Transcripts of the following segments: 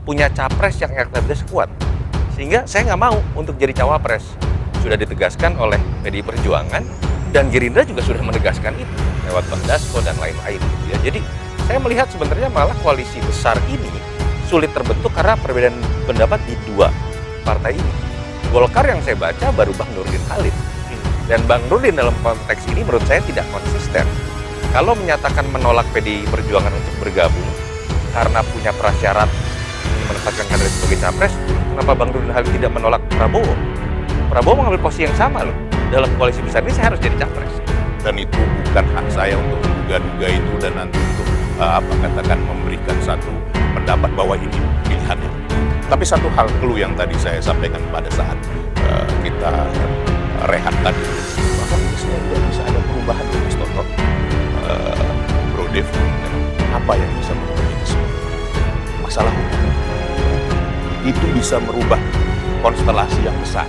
punya capres yang elektabilitas kuat. Sehingga saya nggak mau untuk jadi cawapres. Sudah ditegaskan oleh PDI Perjuangan, dan Gerindra juga sudah menegaskan itu lewat Bang Dasko dan lain-lain gitu ya. Jadi saya melihat sebenarnya malah koalisi besar ini sulit terbentuk karena perbedaan pendapat di dua partai ini. Golkar yang saya baca baru Bang Nurdin Halid. Dan Bang Nurdin dalam konteks ini menurut saya tidak konsisten. Kalau menyatakan menolak PDI Perjuangan untuk bergabung karena punya prasyarat menempatkan kader sebagai capres, kenapa Bang Nurdin Halid tidak menolak Prabowo? Prabowo mengambil posisi yang sama loh. Dalam koalisi besar ini saya harus jadi capres. Dan itu bukan hak saya untuk menduga-duga itu dan nanti untuk katakan memberikan satu pendapat bahwa ini pilihannya. Tapi satu hal clue yang tadi saya sampaikan pada saat kita rehat tadi, bahwa misalnya tidak bisa ada perubahan di Mas Toto, Bro Dev, apa yang bisa merubah ini semua? Masalah hukum. Itu bisa merubah konstelasi yang besar.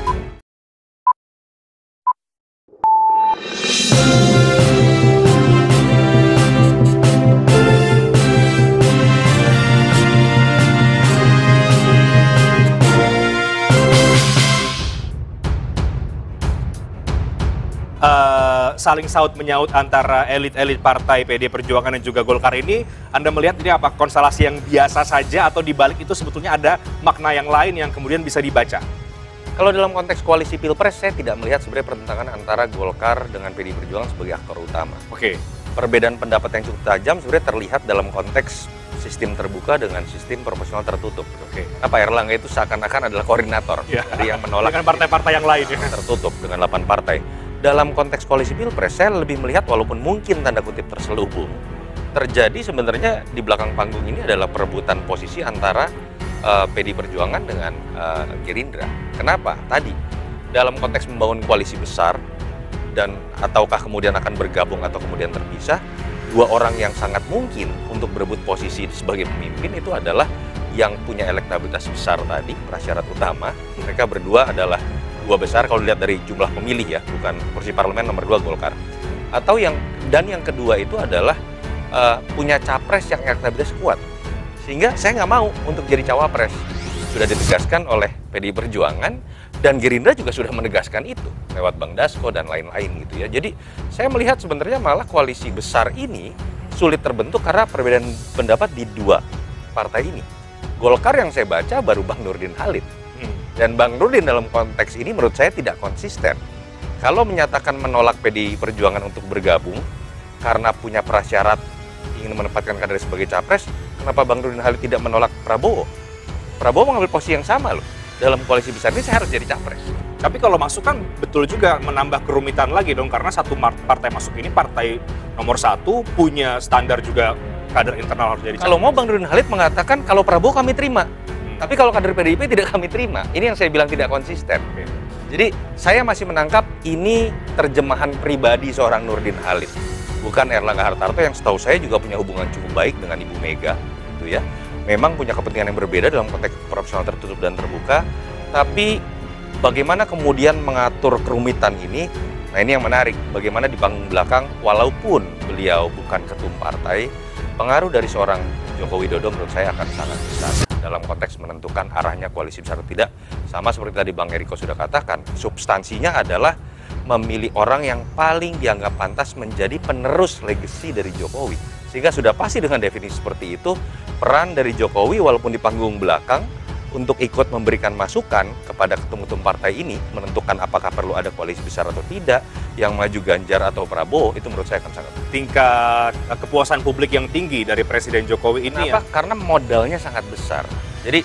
Saling saut menyaut antara elit-elit partai PD Perjuangan dan juga Golkar ini, Anda melihat ini apa konstelasi yang biasa saja atau di balik itu sebetulnya ada makna yang lain yang kemudian bisa dibaca? Kalau dalam konteks koalisi Pilpres, saya tidak melihat sebenarnya pertentangan antara Golkar dengan PDI Perjuangan sebagai aktor utama. Oke. Perbedaan pendapat yang cukup tajam sebenarnya terlihat dalam konteks sistem terbuka dengan sistem proporsional tertutup. Oke. Pak Erlangga itu seakan-akan adalah koordinator dari yang menolak dengan partai-partai yang lain ya. Tertutup dengan 8 partai. Dalam konteks koalisi Pilpres, saya lebih melihat walaupun mungkin tanda kutip terselubung, terjadi sebenarnya di belakang panggung ini adalah perebutan posisi antara PDI Perjuangan dengan Gerindra. Kenapa? Tadi, dalam konteks membangun koalisi besar, dan ataukah kemudian akan bergabung atau kemudian terpisah, dua orang yang sangat mungkin untuk berebut posisi sebagai pemimpin itu adalah yang punya elektabilitas besar tadi, prasyarat utama. Mereka berdua adalah dua besar kalau dilihat dari jumlah pemilih ya, bukan kursi parlemen nomor 2 Golkar. Atau yang kedua itu adalah punya capres yang elektabilitas kuat. Sehingga saya nggak mau untuk jadi cawapres. Sudah ditegaskan oleh PDI Perjuangan, dan Gerindra juga sudah menegaskan itu lewat Bang Dasko dan lain-lain gitu ya. Jadi saya melihat sebenarnya malah koalisi besar ini sulit terbentuk karena perbedaan pendapat di dua partai ini. Golkar yang saya baca baru Bang Nurdin Halid. Dan Bang Nurdin dalam konteks ini menurut saya tidak konsisten. Kalau menyatakan menolak PDI Perjuangan untuk bergabung karena punya prasyarat ingin menempatkan kader sebagai capres, kenapa Bang Nurdin Halid tidak menolak Prabowo? Prabowo mengambil posisi yang sama loh. Dalam koalisi besar ini saya harus jadi capres. Tapi kalau masuk kan betul juga menambah kerumitan lagi dong, karena satu partai masuk ini partai nomor 1 punya standar juga kader internal harus jadi capres. Kalau mau Bang Nurdin Halid mengatakan kalau Prabowo kami terima. Tapi kalau kader PDIP tidak kami terima. Ini yang saya bilang tidak konsisten. Jadi saya masih menangkap ini terjemahan pribadi seorang Nurdin Halid, bukan Erlangga Hartarto yang setahu saya juga punya hubungan cukup baik dengan Ibu Mega, gitu ya. Memang punya kepentingan yang berbeda dalam konteks proporsional tertutup dan terbuka. Tapi bagaimana kemudian mengatur kerumitan ini? Nah ini yang menarik. Bagaimana di panggung belakang, walaupun beliau bukan ketum partai, pengaruh dari seorang Joko Widodo menurut saya akan sangat besar dalam konteks menentukan arahnya koalisi besar atau tidak. Sama seperti tadi Bang Eriko sudah katakan, substansinya adalah memilih orang yang paling dianggap pantas menjadi penerus legasi dari Jokowi. Sehingga sudah pasti dengan definisi seperti itu, peran dari Jokowi walaupun di panggung belakang untuk ikut memberikan masukan kepada ketum-ketum partai ini, menentukan apakah perlu ada koalisi besar atau tidak, yang maju Ganjar atau Prabowo, itu menurut saya akan sangat tingkat kepuasan publik yang tinggi dari Presiden Jokowi ini. Kenapa? Karena modalnya sangat besar. Jadi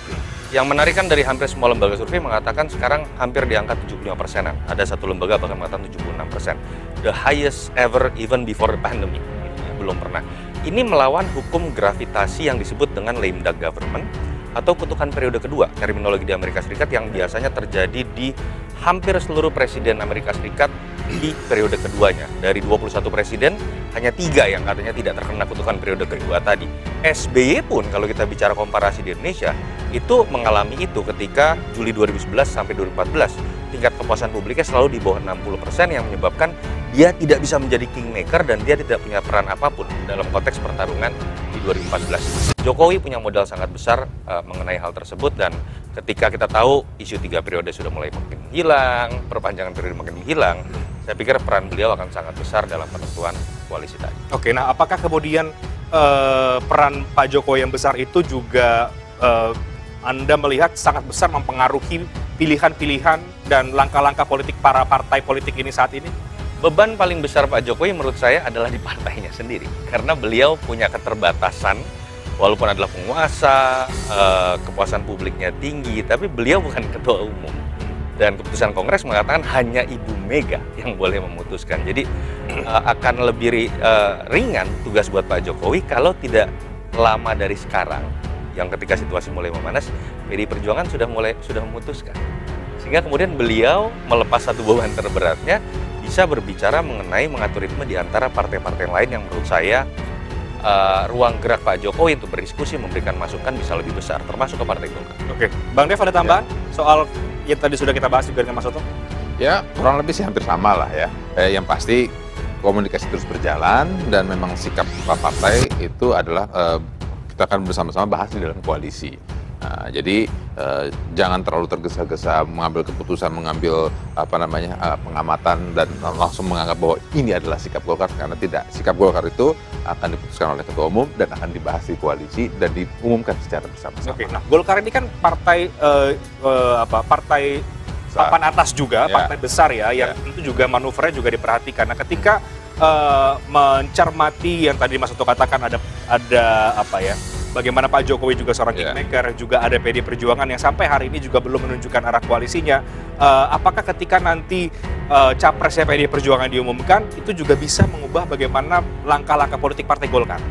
yang menarik kan dari hampir semua lembaga survei mengatakan sekarang hampir di angka 75%-an. Ada satu lembaga bahkan mengatakan 76%. The highest ever even before the pandemic. Belum pernah. Ini melawan hukum gravitasi yang disebut dengan lame duck government atau kutukan periode kedua, terminologi di Amerika Serikat yang biasanya terjadi di hampir seluruh presiden Amerika Serikat di periode keduanya. Dari 21 presiden, hanya 3 yang katanya tidak terkena kutukan periode kedua tadi. SBY pun kalau kita bicara komparasi di Indonesia, itu mengalami itu ketika Juli 2011 sampai 2014. tingkat kepuasan publiknya selalu di bawah 60% yang menyebabkan dia tidak bisa menjadi kingmaker dan dia tidak punya peran apapun dalam konteks pertarungan di 2014. Jokowi punya modal sangat besar mengenai hal tersebut, dan ketika kita tahu isu 3 periode sudah mulai makin hilang, perpanjangan periode makin hilang, saya pikir peran beliau akan sangat besar dalam penentuan koalisi tadi. Oke, nah apakah kemudian peran Pak Jokowi yang besar itu juga Anda melihat sangat besar mempengaruhi pilihan-pilihan dan langkah-langkah politik para partai politik ini saat ini? Beban paling besar Pak Jokowi menurut saya adalah di partainya sendiri. Karena beliau punya keterbatasan, walaupun adalah penguasa, kepuasan publiknya tinggi, tapi beliau bukan ketua umum. Dan keputusan Kongres mengatakan hanya Ibu Mega yang boleh memutuskan. Jadi akan lebih ringan tugas buat Pak Jokowi kalau tidak lama dari sekarang, yang ketika situasi mulai memanas, PDI Perjuangan sudah memutuskan. Sehingga kemudian beliau melepas satu beban terberatnya, bisa berbicara mengenai mengatur ritme di antara partai-partai lain yang menurut saya ruang gerak Pak Jokowi untuk berdiskusi, memberikan masukan bisa lebih besar, termasuk ke Partai Golkar. Oke, Bang Dev ada tambahan soal yang tadi sudah kita bahas juga dengan Mas Oto? Ya, kurang lebih sih hampir sama lah ya. Yang pasti komunikasi terus berjalan dan memang sikap partai itu adalah kita akan bersama-sama bahas di dalam koalisi. Nah, jadi jangan terlalu tergesa-gesa mengambil keputusan, mengambil pengamatan dan langsung menganggap bahwa ini adalah sikap Golkar, karena tidak. Sikap Golkar itu akan diputuskan oleh ketua umum dan akan dibahas di koalisi dan diumumkan secara bersama-sama. Oke, nah Golkar ini kan partai partai papan atas juga, partai besar ya, yang tentu juga manuvernya juga diperhatikan. Nah, ketika mencermati yang tadi Mas Oto katakan ada bagaimana Pak Jokowi juga seorang kingmaker, juga ada PDI Perjuangan yang sampai hari ini juga belum menunjukkan arah koalisinya. Apakah ketika nanti capresnya PDI Perjuangan diumumkan, itu juga bisa mengubah bagaimana langkah-langkah politik Partai Golkar?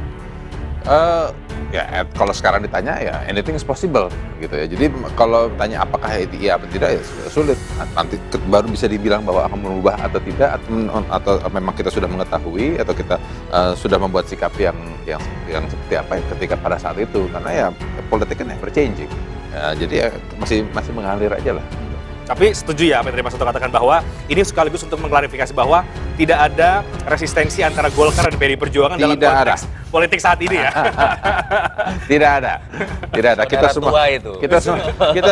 Kalau sekarang ditanya ya anything is possible gitu ya. Jadi kalau tanya apakah itu iya atau tidak, ya sulit. Nanti baru bisa dibilang bahwa akan merubah atau tidak, atau memang kita sudah mengetahui atau kita sudah membuat sikap yang seperti apa ya ketika pada saat itu, karena ya politik kan ever changing. Jadi ya masih mengalir aja lah. Tapi setuju ya apa yang tadi Mas Oto katakan, bahwa ini sekaligus untuk mengklarifikasi bahwa tidak ada resistensi antara Golkar dan PDI Perjuangan dalam konteks politik saat ini ya. Tidak ada. Kita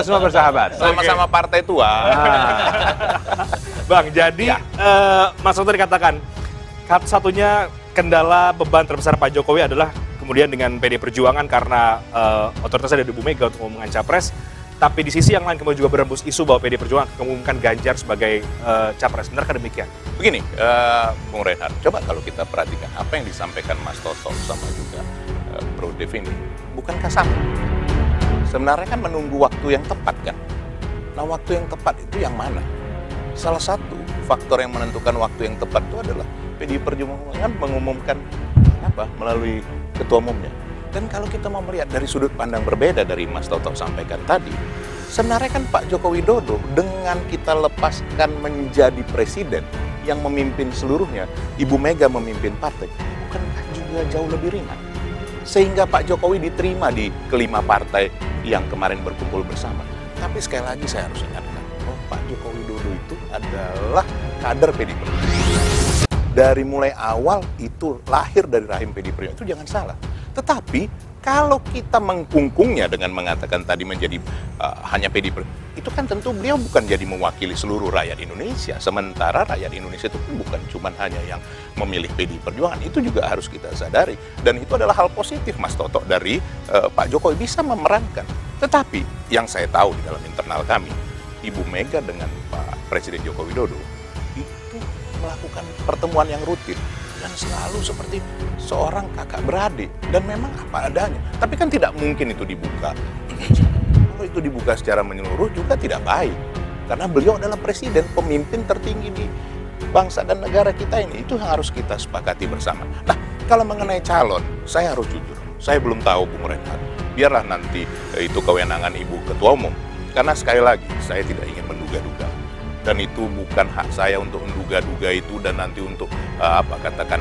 semua bersahabat. Sama-sama partai tua. Bang, jadi Mas Oto dikatakan satu-satunya kendala beban terbesar Pak Jokowi adalah kemudian dengan PDI Perjuangan karena otoritasnya dari Bu Mega untuk mengumumkan capres. Tapi di sisi yang lain kemudian juga berembus isu bahwa PDI Perjuangan akan mengumumkan Ganjar sebagai capres. Benarkah demikian? Begini, Bung Reinhardt, coba kalau kita perhatikan apa yang disampaikan Mas Toto sama juga Bro Dev ini, bukankah sama? Sebenarnya kan menunggu waktu yang tepat kan? Nah, waktu yang tepat itu yang mana? Salah satu faktor yang menentukan waktu yang tepat itu adalah PDI Perjuangan mengumumkan melalui ketua umumnya. Dan kalau kita mau melihat dari sudut pandang berbeda dari Mas Toto sampaikan tadi, sebenarnya kan Pak Joko Widodo dengan kita lepaskan menjadi presiden yang memimpin seluruhnya, Ibu Mega memimpin partai, bukankah juga jauh lebih ringan? Sehingga Pak Jokowi diterima di kelima partai yang kemarin berkumpul bersama. Tapi sekali lagi saya harus ingatkan, Pak Joko Widodo itu adalah kader PDI Perjuangan. Dari mulai awal itu lahir dari rahim PDI Perjuangan, itu jangan salah. Tetapi kalau kita mengkungkungnya dengan mengatakan tadi menjadi hanya PDI Perjuangan, itu kan tentu beliau bukan jadi mewakili seluruh rakyat Indonesia. Sementara rakyat Indonesia itu pun bukan cuma hanya yang memilih PDI Perjuangan, itu juga harus kita sadari. Dan itu adalah hal positif Mas Toto dari Pak Jokowi bisa memerankan. Tetapi yang saya tahu di dalam internal kami, Ibu Mega dengan Pak Presiden Joko Widodo itu melakukan pertemuan yang rutin dan selalu seperti seorang kakak beradik, dan memang apa adanya. Tapi kan tidak mungkin itu dibuka. Kalau itu dibuka secara menyeluruh juga tidak baik, karena beliau adalah presiden, pemimpin tertinggi di bangsa dan negara kita ini. Itu yang harus kita sepakati bersama. Nah, kalau mengenai calon, saya harus jujur, saya belum tahu Bung Reinhardt. Biarlah nanti itu kewenangan Ibu Ketua Umum, karena sekali lagi saya tidak ingin menduga-duga. Dan itu bukan hak saya untuk menduga-duga itu dan nanti untuk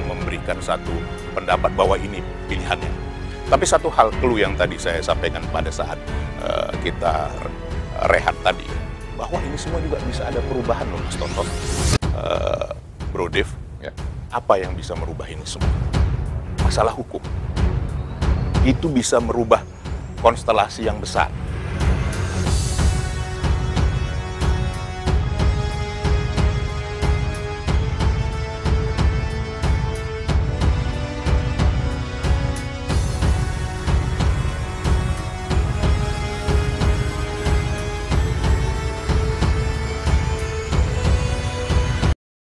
memberikan satu pendapat bahwa ini pilihannya. Tapi satu hal clue yang tadi saya sampaikan pada saat kita rehat tadi, bahwa ini semua juga bisa ada perubahan loh Mas Tonton. Bro Dev, Ya. apa yang bisa merubah ini semua? Masalah hukum. Itu bisa merubah konstelasi yang besar.